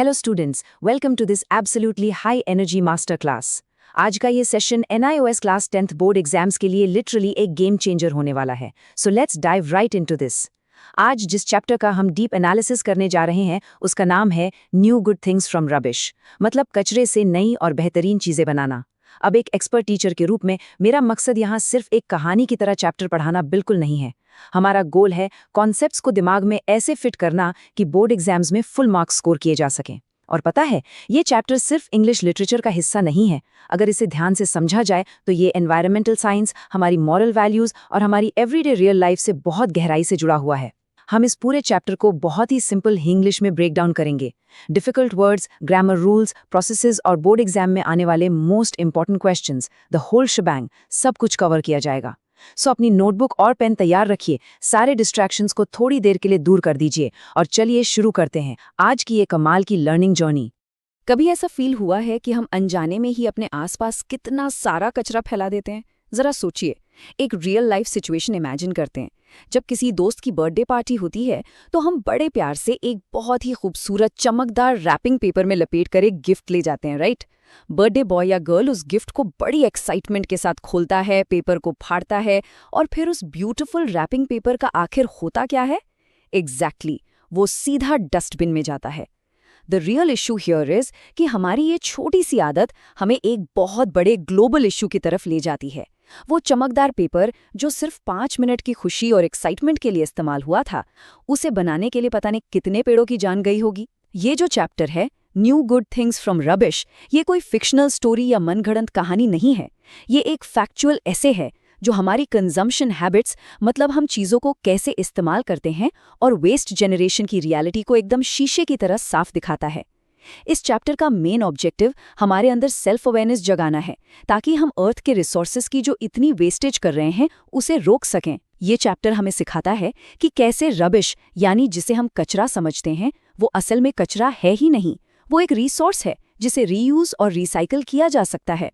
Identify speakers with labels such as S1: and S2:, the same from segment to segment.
S1: Hello students, welcome to this absolutely high energy master class. आज का ये session NIOS class 10th board exams के लिए literally एक गेम चेंजर होने वाला है। So let's dive right into this. आज जिस चैप्टर का हम डीप एनालिसिस करने जा रहे हैं उसका नाम है new good things from rubbish, मतलब कचरे से नई और बेहतरीन चीजें बनाना। अब एक एक्सपर्ट टीचर के रूप में मेरा मकसद यहाँ सिर्फ एक कहानी की तरह चैप्टर पढ़ाना बिल्कुल नहीं है। हमारा गोल है कॉन्सेप्ट्स को दिमाग में ऐसे फिट करना कि बोर्ड एग्जाम्स में फुल मार्क्स स्कोर किए जा सकें। और पता है, ये चैप्टर सिर्फ इंग्लिश लिटरेचर का हिस्सा नहीं है। अगर इसे ध्यान से समझा जाए तो ये एनवायरमेंटल साइंस, हमारी मॉरल वैल्यूज और हमारी एवरीडे रियल लाइफ से बहुत गहराई से जुड़ा हुआ है। हम इस पूरे चैप्टर को बहुत ही सिंपल इंग्लिश में ब्रेक डाउन करेंगे। Difficult words, grammar rules, processes और बोर्ड एग्जाम में आने वाले most important questions, the whole shebang, सब कुछ कवर किया जाएगा। सो अपनी नोटबुक और पेन तैयार रखिए, सारे डिस्ट्रैक्शंस को थोड़ी देर के लिए दूर कर दीजिए और चलिए शुरू करते हैं आज की ये कमाल की लर्निंग जर्नी।
S2: कभी ऐसा फील हुआ है कि हम अनजाने में ही अपने आसपास कितना सारा कचरा फैला देते हैं? जरा सोचिए, एक रियल लाइफ सिचुएशन इमेजिन करते हैं। जब किसी दोस्त की बर्थडे पार्टी होती है तो हम बड़े प्यार से एक बहुत ही खूबसूरत चमकदार रैपिंग पेपर में लपेट कर एक गिफ्ट ले जाते हैं, राइट? बर्थडे बॉय या गर्ल उस गिफ्ट को बड़ी एक्साइटमेंट के साथ खोलता है, पेपर को फाड़ता है और फिर उस ब्यूटीफुल रैपिंग पेपर का आखिर होता क्या है? एग्जैक्टली, वो सीधा डस्टबिन में जाता है। The real issue here is कि हमारी ये छोटी सी आदत हमें एक बहुत बड़े ग्लोबल इशू की तरफ ले जाती है। वो चमकदार पेपर जो सिर्फ 5 मिनट की खुशी और एक्साइटमेंट के लिए इस्तेमाल हुआ था, उसे बनाने के लिए पता नहीं कितने पेड़ों की जान गई होगी। ये जो चैप्टर है new good things from rubbish, ये कोई फिक्शनल स्टोरी या मनगढ़ंत कहानी नहीं है। ये एक फैक्चुअल ऐसे है जो हमारी कंजम्पशन हैबिट्स, मतलब हम चीज़ों को कैसे इस्तेमाल करते हैं, और वेस्ट जनरेशन की रियलिटी को एकदम शीशे की तरह साफ दिखाता है। इस चैप्टर का मेन ऑब्जेक्टिव हमारे अंदर सेल्फ अवेयरनेस जगाना है, ताकि हम अर्थ के रिसोर्सेज की जो इतनी वेस्टेज कर रहे हैं उसे रोक सकें। ये चैप्टर हमें सिखाता है कि कैसे रबिश, यानी जिसे हम कचरा समझते हैं, वो असल में कचरा है ही नहीं, वो एक रिसोर्स है जिसे रीयूज और रिसाइकल किया जा सकता है।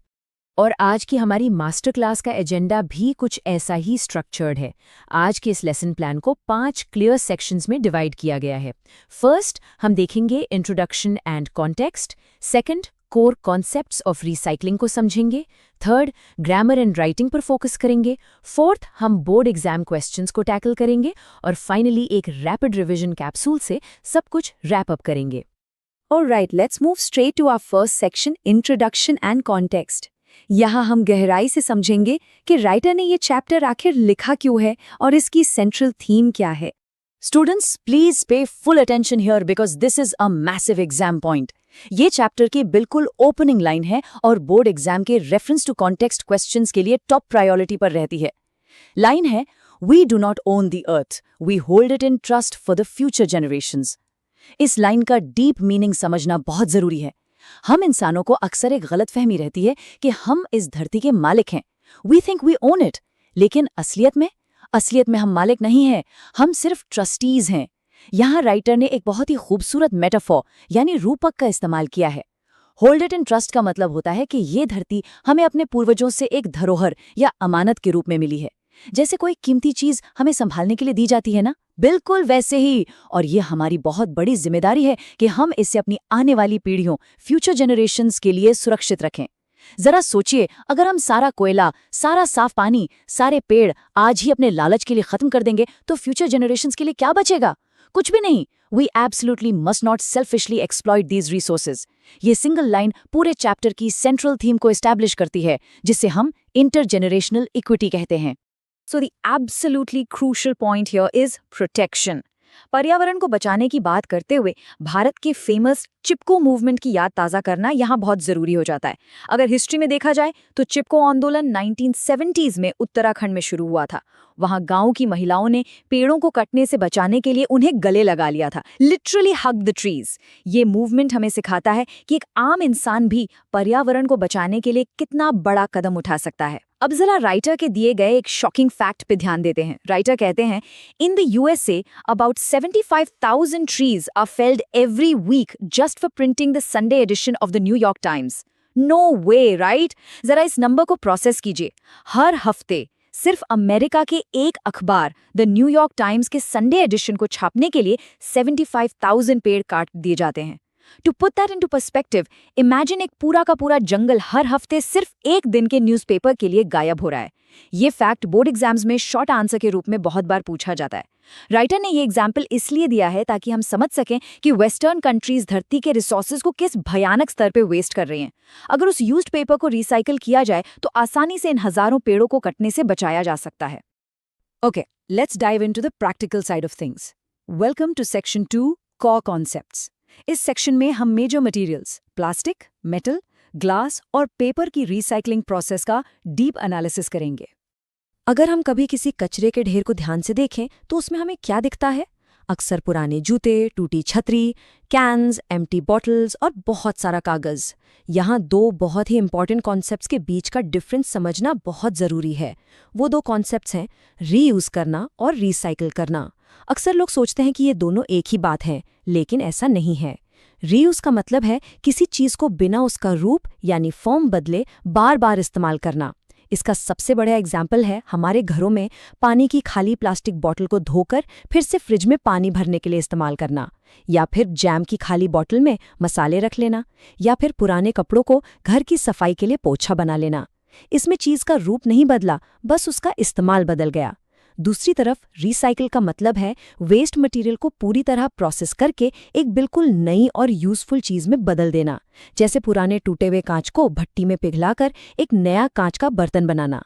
S1: और आज की हमारी मास्टर क्लास का एजेंडा भी कुछ ऐसा ही स्ट्रक्चर्ड है। आज के इस लेसन प्लान को 5 क्लियर सेक्शंस में डिवाइड किया गया है। फर्स्ट, हम देखेंगे introduction and context. Second, core concepts of recycling को समझेंगे। थर्ड, ग्रामर एंड राइटिंग पर फोकस करेंगे। फोर्थ, हम बोर्ड एग्जाम क्वेश्चंस को टैकल करेंगे। और फाइनली एक रैपिड रिविजन कैप्सूल से सब कुछ रैप अप करेंगे।
S2: Alright, let's move straight to our first section, introduction and context. यहाँ हम गहराई से समझेंगे कि राइटर ने ये चैप्टर आखिर लिखा क्यों है और इसकी सेंट्रल थीम क्या है।
S1: Students, please pay full attention here because this is a massive exam point. ये चैप्टर की बिल्कुल ओपनिंग लाइन है और बोर्ड एग्जाम के रेफरेंस टू कॉन्टेक्स्ट क्वेश्चंस के लिए टॉप प्रायोरिटी पर रहती है। लाइन है, we do not own the earth, we hold it in trust for the future generations. इस लाइन का डीप मीनिंग समझना बहुत जरूरी है। हम इंसानों को अक्सर एक गलतफहमी रहती है कि हम इस धरती के मालिक हैं। We think we own it, लेकिन असलियत में हम मालिक नहीं हैं, हम सिर्फ ट्रस्टीज हैं। यहाँ राइटर ने एक बहुत ही खूबसूरत मेटाफॉर यानी रूपक का इस्तेमाल किया है। होल्ड इट इन ट्रस्ट का मतलब होता है कि ये धरती हमें अपने पूर्वजों से एक धरोहर या अमानत के रूप में मिली है। जैसे कोई कीमती चीज हमें संभालने के लिए दी जाती है ना, बिल्कुल वैसे ही। और ये हमारी बहुत बड़ी जिम्मेदारी है कि हम इसे अपनी आने वाली पीढ़ियों, फ्यूचर जनरेशंस के लिए सुरक्षित रखें। जरा सोचिए, अगर हम सारा कोयला, सारा साफ पानी, सारे पेड़ आज ही अपने लालच के लिए खत्म कर देंगे तो फ्यूचर जनरेशंस के लिए क्या बचेगा? कुछ भी नहीं। We absolutely must not selfishly exploit these resources. ये सिंगल लाइन पूरे चैप्टर की सेंट्रल थीम को एस्टैब्लिश करती है, जिसे हम इंटरजेनरेशनल इक्विटी कहते हैं।
S2: So the absolutely crucial point here is protection. पर्यावरण को बचाने की बात करते हुए भारत के फेमस चिपको मूवमेंट की याद ताज़ा करना यहाँ बहुत ज़रूरी हो जाता है। अगर हिस्ट्री में देखा जाए तो चिपको आंदोलन 1970s में उत्तराखंड में शुरू हुआ था। वहाँ गांव की महिलाओं ने पेड़ों को कटने से बचाने के लिए उन्हें गले लगा लिया था, लिटरली हग द ट्रीज। ये मूवमेंट हमें सिखाता है कि एक आम इंसान भी पर्यावरण को बचाने के लिए कितना बड़ा कदम उठा सकता है। अब जरा राइटर के दिए गए एक शॉकिंग फैक्ट पे ध्यान देते हैं। राइटर कहते हैं, in the USA about 75,000 trees are felled every week just for printing the Sunday edition of the New York Times. No way, right? जरा इस नंबर को प्रोसेस कीजिए। हर हफ्ते सिर्फ अमेरिका के एक अखबार द न्यूयॉर्क टाइम्स के संडे एडिशन को छापने के लिए 75,000 पेड़ काट दिए जाते हैं।
S1: To put that into perspective, imagine एक पूरा का पूरा जंगल हर हफ्ते सिर्फ एक दिन के न्यूज़पेपर के लिए गायब हो रहा है। ये फैक्ट बोर्ड एग्जाम्स में शॉर्ट आंसर के रूप में बहुत बार पूछा जाता है। राइटर ने ये एग्जाम्पल इसलिए दिया है ताकि हम समझ सकें कि वेस्टर्न कंट्रीज धरती के रिसोर्सेज को किस भयानक स्तर पे वेस्ट कर रही हैं। अगर उस यूज्ड पेपर को रिसाइकिल किया जाए तो आसानी से इन हजारों पेड़ों को कटने से बचाया जा सकता है। Okay, let's dive into the practical side of things. Welcome to section 2, core concepts. इस सेक्शन में हम major materials plastic, metal, glass और पेपर की रिसाइकलिंग प्रोसेस का डीप एनालिसिस करेंगे।
S2: अगर हम कभी किसी कचरे के ढेर को ध्यान से देखें तो उसमें हमें क्या दिखता है? अक्सर पुराने जूते, टूटी छतरी, कैन्स, एम्प्टी बॉटल्स और बहुत सारा कागज। यहाँ दो बहुत ही इंपॉर्टेंट कॉन्सेप्ट्स के बीच का डिफरेंस समझना बहुत ज़रूरी है। वो दो कॉन्सेप्ट्स हैं रीयूज़ करना और रिसाइकिल करना। अक्सर लोग सोचते हैं कि ये दोनों एक ही बात है, लेकिन ऐसा नहीं है। रीयूज़ का मतलब है किसी चीज़ को बिना उसका रूप यानी फॉर्म बदले बार बार इस्तेमाल करना। इसका सबसे बड़ा एग्जाम्पल है हमारे घरों में पानी की खाली प्लास्टिक बॉटल को धोकर फिर से फ्रिज में पानी भरने के लिए इस्तेमाल करना, या फिर जैम की खाली बॉटल में मसाले रख लेना, या फिर पुराने कपड़ों को घर की सफाई के लिए पोछा बना लेना। इसमें चीज़ का रूप नहीं बदला, बस उसका इस्तेमाल बदल गया। दूसरी तरफ रिसाइकिल का मतलब है वेस्ट मटेरियल को पूरी तरह प्रोसेस करके एक बिल्कुल नई और यूजफुल चीज में बदल देना, जैसे पुराने टूटे हुए कांच को भट्टी में पिघलाकर एक नया कांच का बर्तन बनाना।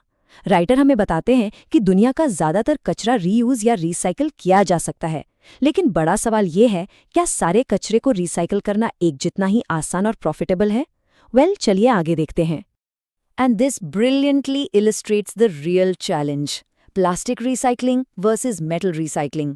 S2: राइटर हमें बताते हैं कि दुनिया का ज्यादातर कचरा रीयूज या रिसाइकिल किया जा सकता है, लेकिन बड़ा सवाल ये है, क्या सारे कचरे को रिसाइकिल करना एक जितना ही आसान और प्रॉफिटेबल है? चलिए आगे देखते हैं।
S1: And this brilliantly illustrates the real challenge, plastic recycling versus metal recycling.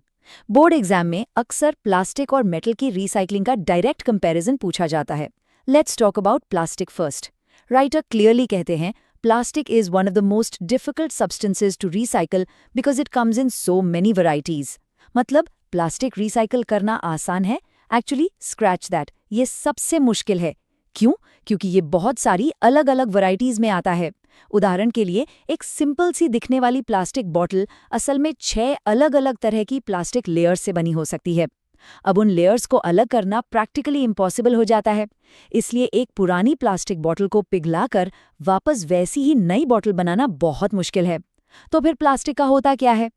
S1: Board exam में अक्सर प्लास्टिक और मेटल की रिसाइकलिंग का डायरेक्ट कंपैरिजन पूछा जाता है। Let's talk about plastic first. Writer clearly कहते हैं plastic is one of the most difficult substances to recycle because it comes in so many varieties. मतलब प्लास्टिक रिसाइकल करना आसान है, एक्चुअली स्क्रैच दैट, ये सबसे मुश्किल है। क्यों? क्योंकि ये बहुत सारी अलग अलग वैरायटीज में आता है। उदाहरण के लिए एक सिंपल सी दिखने वाली प्लास्टिक बॉटल असल में 6 अलग अलग तरह की प्लास्टिक लेयर्स से बनी हो सकती है। अब उन लेयर्स को अलग करना प्रैक्टिकली इम्पॉसिबल हो जाता है। इसलिए एक पुरानी प्लास्टिक बॉटल को पिघलाकर वापस वैसी ही नई बॉटल बनाना बहुत मुश्किल है। तो फिर प्लास्टिक का होता क्या है?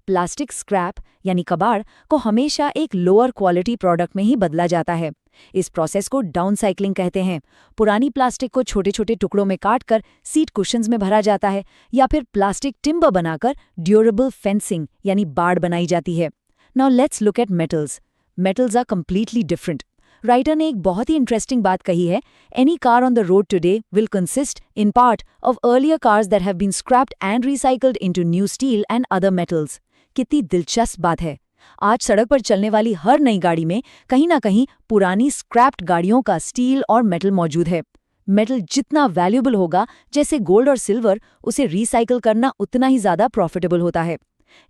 S1: प्लास्टिक स्क्रैप यानी कबाड़ को हमेशा एक लोअर क्वालिटी प्रोडक्ट में ही बदला जाता है। इस प्रोसेस को डाउनसाइक्लिंग कहते हैं। पुरानी प्लास्टिक को छोटे छोटे टुकड़ों में काटकर सीट कुशन्स में भरा जाता है, या फिर प्लास्टिक टिम्बर बनाकर ड्यूरेबल फेंसिंग यानी बाड़ बनाई जाती है। Now let's look at metals. Metals are completely different. Writer ने एक बहुत ही इंटरेस्टिंग बात कही है, any car on the road today will consist in part of earlier cars that have been scrapped and recycled into new steel and other metals. कितनी दिलचस्प बात है। आज सड़क पर चलने वाली हर नई गाड़ी में कहीं ना कहीं पुरानी स्क्रैप्ड गाड़ियों का स्टील और मेटल मौजूद है। मेटल जितना वैल्यूएबल होगा, जैसे गोल्ड और सिल्वर, उसे रिसाइकल करना उतना ही ज्यादा प्रॉफिटेबल होता है।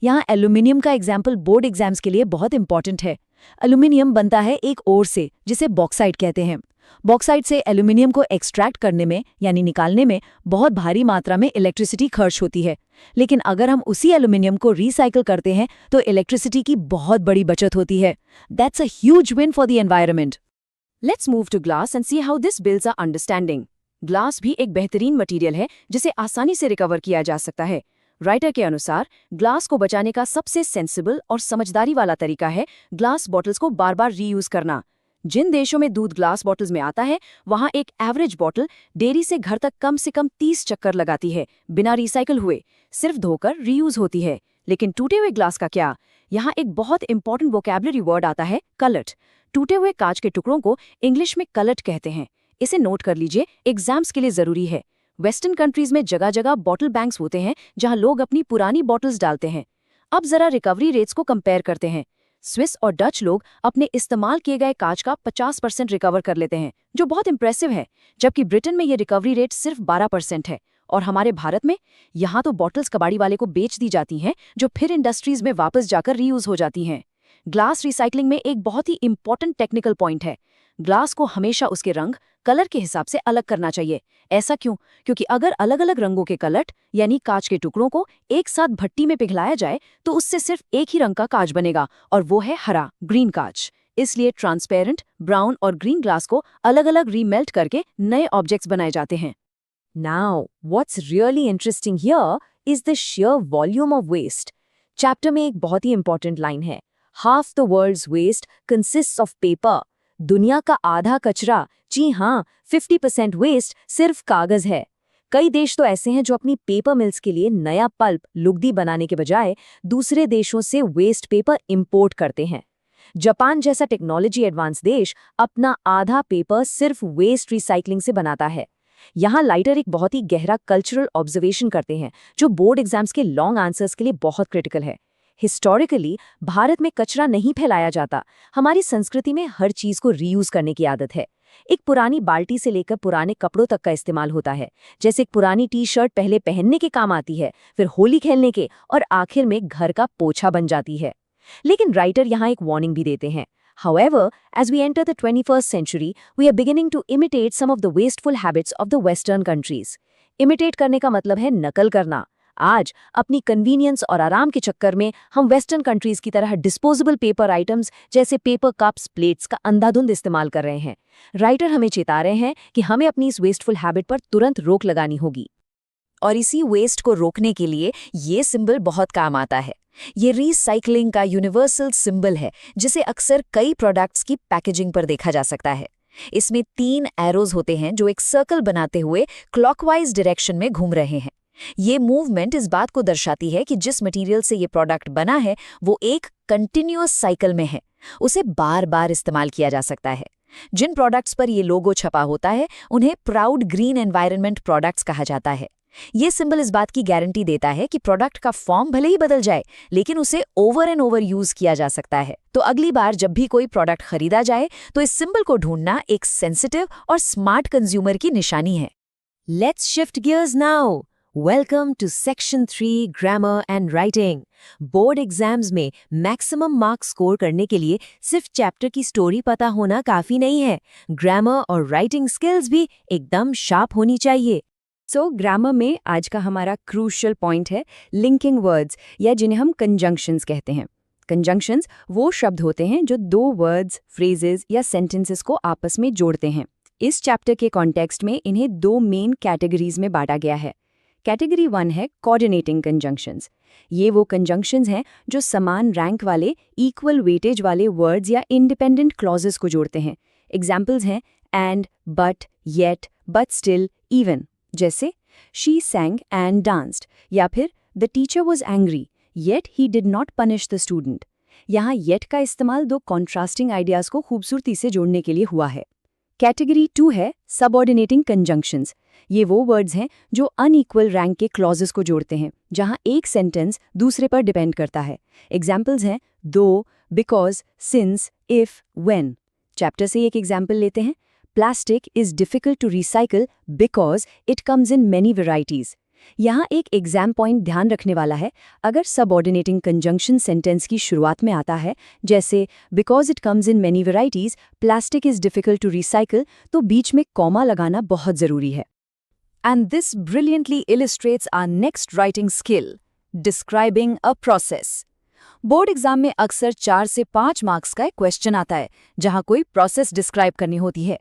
S1: यहाँ एल्यूमिनियम का एग्जाम्पल बोर्ड एग्जाम्स के लिए बहुत इंपॉर्टेंट है। एल्यूमिनियम बनता है एक ओर से, जिसे बॉक्साइट कहते हैं। बॉक्साइट से एल्यूमिनियम को एक्सट्रैक्ट करने में यानी निकालने में बहुत भारी मात्रा में इलेक्ट्रिसिटी खर्च होती है, लेकिन अगर हम उसी एल्यूमिनियम को रिसाइकल करते हैं तो इलेक्ट्रिसिटी की बहुत बड़ी बचत होती है। That's a huge win for the environment.
S2: Let's move to glass and see how this builds a understanding. Glass भी एक बेहतरीन मटेरियल है जिसे आसानी से रिकवर किया जा सकता है। राइटर के अनुसार ग्लास को बचाने का सबसे सेंसिबल और समझदारी वाला तरीका है ग्लास बॉटल्स को बार बार रीयूज करना। जिन देशों में दूध ग्लास बॉटल्स में आता है, वहाँ एक एवरेज बॉटल डेयरी से घर तक कम से कम 30 चक्कर लगाती है बिना रिसाइकल हुए, सिर्फ धोकर रीयूज होती है। लेकिन टूटे हुए ग्लास का क्या? यहाँ एक बहुत इंपॉर्टेंट वोकैबुलरी वर्ड आता है, कलट। टूटे हुए कांच के टुकड़ों को इंग्लिश में कलट कहते हैं। इसे नोट कर लीजिए, एग्जाम्स के लिए जरूरी है। वेस्टर्न कंट्रीज में जगह जगह बॉटल बैंक्स होते हैं जहां लोग अपनी पुरानी बॉटल्स डालते हैं। अब जरा रिकवरी रेट्स को कंपेयर करते हैं। स्विस और डच लोग अपने इस्तेमाल किए गए कांच का 50% रिकवर कर लेते हैं, जो बहुत इंप्रेसिव है, जबकि ब्रिटेन में ये रिकवरी रेट सिर्फ 12% है। और हमारे भारत में यहाँ तो बॉटल्स कबाड़ी वाले को बेच दी जाती हैं, जो फिर इंडस्ट्रीज में वापस जाकर रीयूज हो जाती हैं। ग्लास रिसाइकलिंग में एक बहुत ही इंपॉर्टेंट टेक्निकल पॉइंट है, ग्लास को हमेशा उसके रंग, कलर के हिसाब से अलग करना चाहिए। ऐसा क्यों? क्योंकि अगर अलग अलग रंगों के कलट यानी कांच के टुकड़ों को एक साथ भट्टी में पिघलाया जाए तो उससे सिर्फ एक ही रंग का कांच बनेगा, और वो है हरा, ग्रीन कांच। इसलिए ट्रांसपेरेंट, ब्राउन और ग्रीन ग्लास को अलग अलग रीमेल्ट करके नए ऑब्जेक्ट्स बनाए जाते हैं।
S1: Now, what's really interesting here is the sheer volume of waste. Chapter में एक बहुत ही इंपॉर्टेंट लाइन है, half the world's waste consists of paper. दुनिया का आधा कचरा, जी हाँ, 50% वेस्ट सिर्फ कागज है। कई देश तो ऐसे हैं जो अपनी पेपर मिल्स के लिए नया पल्प, लुगदी बनाने के बजाय दूसरे देशों से वेस्ट पेपर इंपोर्ट करते हैं। जापान जैसा टेक्नोलॉजी एडवांस देश अपना आधा पेपर सिर्फ वेस्ट रिसाइकलिंग से बनाता है। यहाँ लाइटर एक बहुत ही गहरा कल्चरल ऑब्जर्वेशन करते हैं जो बोर्ड एग्जाम्स के लॉन्ग आंसर्स के लिए बहुत क्रिटिकल है। हिस्टोरिकली भारत में कचरा नहीं फैलाया जाता। हमारी संस्कृति में हर चीज को रीयूज करने की आदत है। एक पुरानी बाल्टी से लेकर पुराने कपड़ों तक का इस्तेमाल होता है। जैसे एक पुरानी टी शर्ट पहले पहनने के काम आती है, फिर होली खेलने के, और आखिर में घर का पोछा बन जाती है। लेकिन राइटर यहाँ एक वार्निंग भी देते हैं। However, as we enter the 21st century, we are beginning to imitate some of the wasteful habits of the Western countries. Imitate करने का मतलब है नकल करना। आज अपनी कन्वीनियंस और आराम के चक्कर में हम वेस्टर्न कंट्रीज की तरह डिस्पोजेबल पेपर आइटम्स जैसे पेपर कप्स, प्लेट्स का अंधाधुंध इस्तेमाल कर रहे हैं। राइटर हमें चेता रहे हैं कि हमें अपनी इस वेस्टफुल हैबिट पर तुरंत रोक लगानी होगी। और इसी वेस्ट को रोकने के लिए ये सिंबल बहुत काम आता है। ये रीसाइक्लिंग का यूनिवर्सल सिंबल है जिसे अक्सर कई प्रोडक्ट्स की पैकेजिंग पर देखा जा सकता है। इसमें 3 एरोज होते हैं जो एक सर्कल बनाते हुए क्लॉकवाइज डायरेक्शन में घूम रहे हैं। ये मूवमेंट इस बात को दर्शाती है कि जिस मटेरियल से ये प्रोडक्ट बना है वो एक कंटिन्यूअस साइकिल में है, उसे बार बार इस्तेमाल किया जा सकता है। जिन प्रोडक्ट्स पर ये लोगो छपा होता है उन्हें प्राउड ग्रीन एनवायरनमेंट प्रोडक्ट्स कहा जाता है। ये सिंबल इस बात की गारंटी देता है कि प्रोडक्ट का फॉर्म भले ही बदल जाए लेकिन उसे ओवर एंड ओवर यूज किया जा सकता है। तो अगली बार जब भी कोई प्रोडक्ट खरीदा जाए तो इस सिंबल को ढूंढना एक सेंसिटिव और स्मार्ट कंज्यूमर की निशानी है। Let's shift gears now. Welcome to section 3 grammar and writing. Board exams में मैक्सिमम मार्क्स स्कोर करने के लिए सिर्फ चैप्टर की स्टोरी पता होना काफी नहीं है, ग्रामर और राइटिंग स्किल्स भी एकदम शार्प होनी चाहिए।
S2: ग्रामर में आज का हमारा क्रूशियल पॉइंट है लिंकिंग वर्ड्स, या जिन्हें हम कंजंक्शंस कहते हैं। कंजंक्शंस वो शब्द होते हैं जो 2 वर्ड्स, फ्रेजेस या सेंटेंसेस को आपस में जोड़ते हैं। इस चैप्टर के कॉन्टेक्स्ट में इन्हें 2 मेन कैटेगरीज में बांटा गया है। कैटेगरी 1 है कोऑर्डिनेटिंग कंजंक्शंस। ये वो कंजंक्शंस हैं जो समान रैंक वाले, इक्वल वेटेज वाले वर्ड्स या इंडिपेंडेंट क्लॉजेस को जोड़ते हैं। एग्जाम्पल्स हैं and, but, yet, but still, even. जैसे शी sang and danced, या फिर the teacher was angry yet he did not punish the student. यहाँ येट का इस्तेमाल 2 कॉन्ट्रास्टिंग आइडियाज को खूबसूरती से जोड़ने के लिए हुआ है। कैटेगरी 2 है सबऑर्डिनेटिंग कंजंक्शंस। ये वो वर्ड्स हैं जो अनइक्वल रैंक के क्लॉजेस को जोड़ते हैं, जहाँ एक सेंटेंस दूसरे पर डिपेंड करता है। एग्जाम्पल्स हैं दो, because, since, if, when. Chapter से एक एग्जाम्पल लेते हैं। Plastic is difficult to recycle because it comes in many varieties. यहाँ एक एग्जाम पॉइंट ध्यान रखने वाला है। अगर सबऑर्डिनेटिंग कंजंक्शन सेंटेंस की शुरुआत में आता है, जैसे because it comes in many varieties, plastic is difficult to recycle, तो बीच में कॉमा लगाना बहुत जरूरी है। And this brilliantly illustrates our next writing skill, describing a process. Board exam में अक्सर 4 से 5 मार्क्स का एक क्वेश्चन आता है जहाँ कोई प्रोसेस डिस्क्राइब करनी होती है।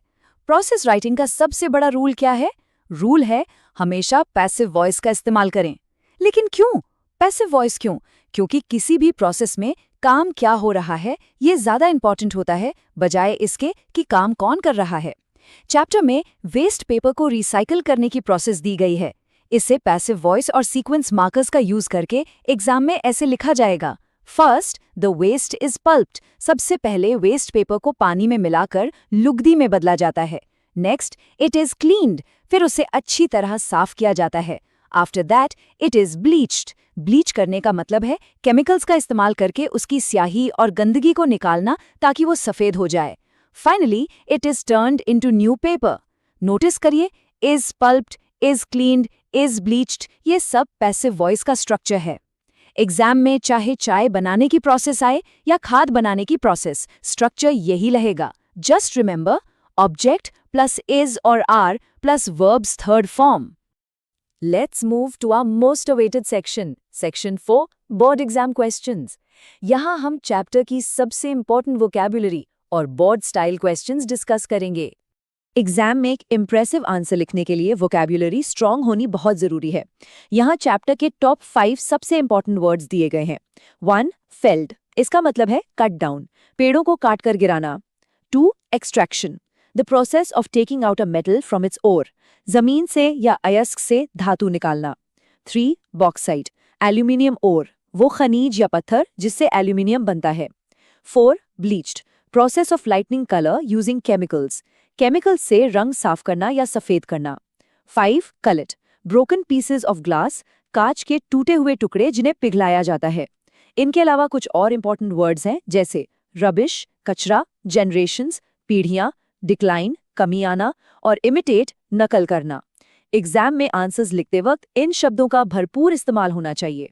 S2: प्रोसेस राइटिंग का सबसे बड़ा रूल क्या है? रूल है हमेशा पैसिव वॉइस का इस्तेमाल करें। लेकिन क्यों पैसिव वॉइस? क्योंकि किसी भी प्रोसेस में काम क्या हो रहा है ये ज्यादा इंपॉर्टेंट होता है बजाय इसके कि काम कौन कर रहा है। चैप्टर में वेस्ट पेपर को रिसाइकल करने की प्रोसेस दी गई है। इससे पैसिव वॉइस और सीक्वेंस मार्कर्स का यूज करके एग्जाम में ऐसे लिखा जाएगा। First, the waste is pulped. सबसे पहले वेस्ट पेपर को पानी में मिलाकर लुगदी में बदला जाता है। Next, it is cleaned. फिर उसे अच्छी तरह साफ किया जाता है। After that, it is bleached. Bleach करने का मतलब है केमिकल्स का इस्तेमाल करके उसकी स्याही और गंदगी को निकालना ताकि वो सफेद हो जाए। Finally, it is turned into new paper. Notice करिए, is pulped, is cleaned, is bleached, ये सब पैसिव वॉइस का स्ट्रक्चर है। एग्जाम में चाहे चाय बनाने की प्रोसेस आए या खाद बनाने की प्रोसेस, स्ट्रक्चर यही रहेगा। Just remember, object plus is और are plus verbs third form. Let's move to our most awaited section, section 4, board exam questions. यहाँ हम चैप्टर की सबसे इंपॉर्टेंट वोकैबुलरी
S1: और बोर्ड स्टाइल क्वेश्चंस डिस्कस करेंगे। एग्जाम में एक इम्प्रेसिव आंसर लिखने के लिए वोकैब्युलरी स्ट्रांग होनी बहुत जरूरी है। यहाँ चैप्टर के टॉप 5 सबसे इंपॉर्टेंट वर्ड्स दिए गए हैं। 1. फेल्ड, इसका मतलब है कट डाउन, पेड़ों को काट कर गिराना। 2. Extraction, the process of taking out a metal from its ore, जमीन से या अयस्क से धातु निकालना। 3. बॉक्साइट, एल्यूमिनियम ओर, वो खनिज या पत्थर जिससे एल्यूमिनियम बनता है। 4. Bleached, process of lightning colour using chemicals, chemicals से रंग साफ करना या सफेद करना। 5. कलेट, ब्रोकन पीसेस ऑफ ग्लास, कांच के टूटे हुए टुकड़े जिन्हें पिघलाया जाता है। इनके अलावा कुछ और इंपॉर्टेंट वर्ड्स हैं जैसे रबिश, कचरा, जनरेशंस, पीढ़ियां, डिक्लाइन, कमी आना, और इमिटेट, नकल करना। एग्जाम में आंसर्स लिखते वक्त इन शब्दों का भरपूर इस्तेमाल होना चाहिए।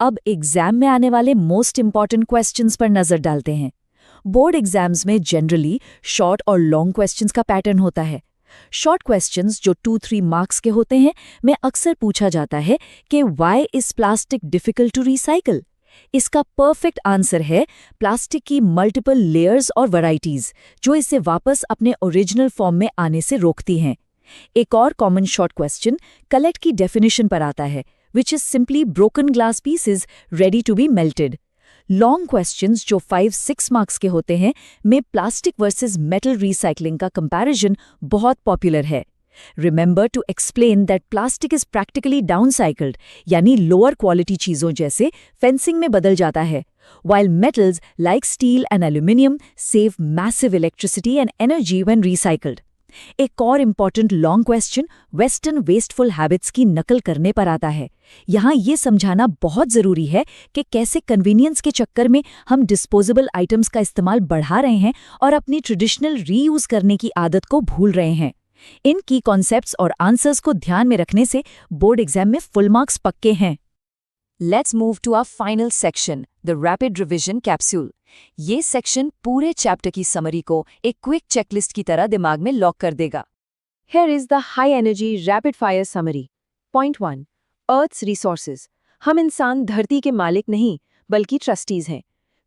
S1: अब एग्जाम में आने वाले मोस्ट इंपॉर्टेंट क्वेश्चंस पर नजर डालते हैं। बोर्ड एग्जाम्स में जनरली शॉर्ट और लॉन्ग क्वेश्चंस का पैटर्न होता है। शॉर्ट क्वेश्चंस जो 2-3 मार्क्स के होते हैं में अक्सर पूछा जाता है कि why is plastic difficult to recycle. इसका परफेक्ट आंसर है प्लास्टिक की मल्टीपल लेयर्स और वैरायटीज जो इसे वापस अपने ओरिजिनल फॉर्म में आने से रोकती हैं। एक और कॉमन शॉर्ट क्वेश्चन कलेक्ट की डेफिनेशन पर आता है, which is simply broken glass pieces ready to be melted. Long questions जो 5-6 मार्क्स के होते हैं में प्लास्टिक वर्सेस मेटल रिसाइकलिंग का कंपैरिजन बहुत पॉपुलर है। Remember to explain that plastic is practically downcycled, यानी लोअर क्वालिटी चीजों जैसे फेंसिंग में बदल जाता है, while metals like steel and aluminium save massive electricity and energy when recycled. एक और important long question western wasteful habits की नकल करने पर आता है। यहाँ ये समझाना बहुत ज़रूरी है कि कैसे कन्वीनियंस के चक्कर में हम डिस्पोजेबल आइटम्स का इस्तेमाल बढ़ा रहे हैं और अपनी ट्रेडिशनल रीयूज़ करने की आदत को भूल रहे हैं। इन की कॉन्सेप्ट्स और आंसर्स को ध्यान में रखने से बोर्ड एग्जाम में फुल मार्क्स पक्के हैं। Let's move to our final section, the rapid revision capsule. ये सेक्शन पूरे चैप्टर की समरी को एक क्विक चेकलिस्ट की तरह दिमाग में लॉक कर देगा। Here is the high energy rapid fire summary. Point 1. Earth's resources. हम इंसान धरती के मालिक नहीं बल्कि ट्रस्टीज हैं।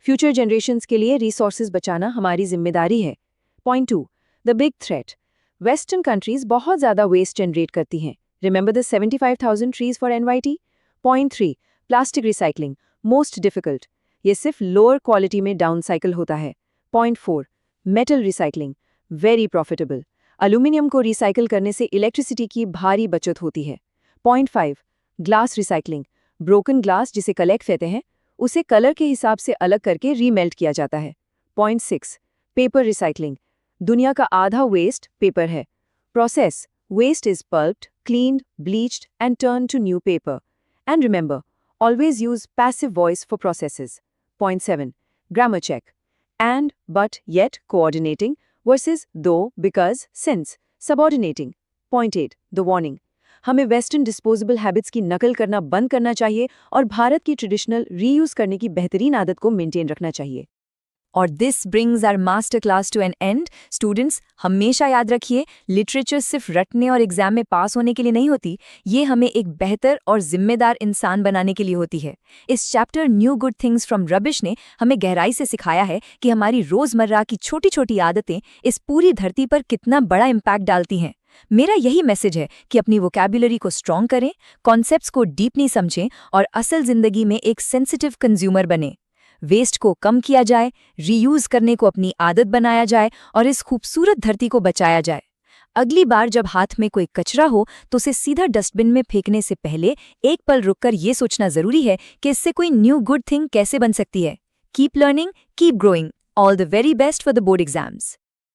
S1: फ्यूचर जनरेशंस के लिए रिसोर्सेज बचाना हमारी जिम्मेदारी है। Point 2. The big threat. Western countries बहुत ज़्यादा वेस्ट जनरेट करती हैं। Remember the 75,000 trees for NYT? Point 3. Plastic recycling most difficult, ये सिर्फ लोअर क्वालिटी में डाउन साइकिल होता है। Point 4. Metal recycling very profitable, aluminium को रिसाइकिल करने से इलेक्ट्रिसिटी की भारी बचत होती है। Point 5. Glass recycling broken glass जिसे कलेक्ट कहते हैं उसे कलर के हिसाब से अलग करके रीमेल्ट किया जाता है। Point 6. पेपर रिसाइकलिंग दुनिया का आधा वेस्ट पेपर है। Process waste is pulped, cleaned, bleached and turn to new paper. And remember always use passive voice for processes. Point 7. Grammar check. And, but, yet, coordinating versus though, because, since, subordinating. Point 8. The warning. हमें western disposable habits की नकल करना बंद करना चाहिए और भारत की traditional reuse करने की बेहतरीन आदत को मेंटेन रखना चाहिए। और this brings our master class to an end. Students, हमेशा याद रखिए, लिटरेचर सिर्फ रटने और एग्जाम में पास होने के लिए नहीं होती, ये हमें एक बेहतर और जिम्मेदार इंसान बनाने के लिए होती है। इस chapter new good things from rubbish ने हमें गहराई से सिखाया है कि हमारी रोजमर्रा की छोटी छोटी आदतें इस पूरी धरती पर कितना बड़ा इम्पैक्ट डालती हैं। मेरा यही मैसेज है कि अपनी वोकैब्युलरी को स्ट्रॉन्ग करें, कॉन्सेप्ट्स को डीपली समझें और असल जिंदगी में एक सेंसिटिव कंज्यूमर बने। वेस्ट को कम किया जाए, रीयूज करने को अपनी आदत बनाया जाए और इस खूबसूरत धरती को बचाया जाए। अगली बार जब हाथ में कोई कचरा हो तो उसे सीधा डस्टबिन में फेंकने से पहले एक पल रुककर ये सोचना जरूरी है कि इससे कोई न्यू गुड थिंग कैसे बन सकती है। Keep learning, keep growing. All the very best for the board exams.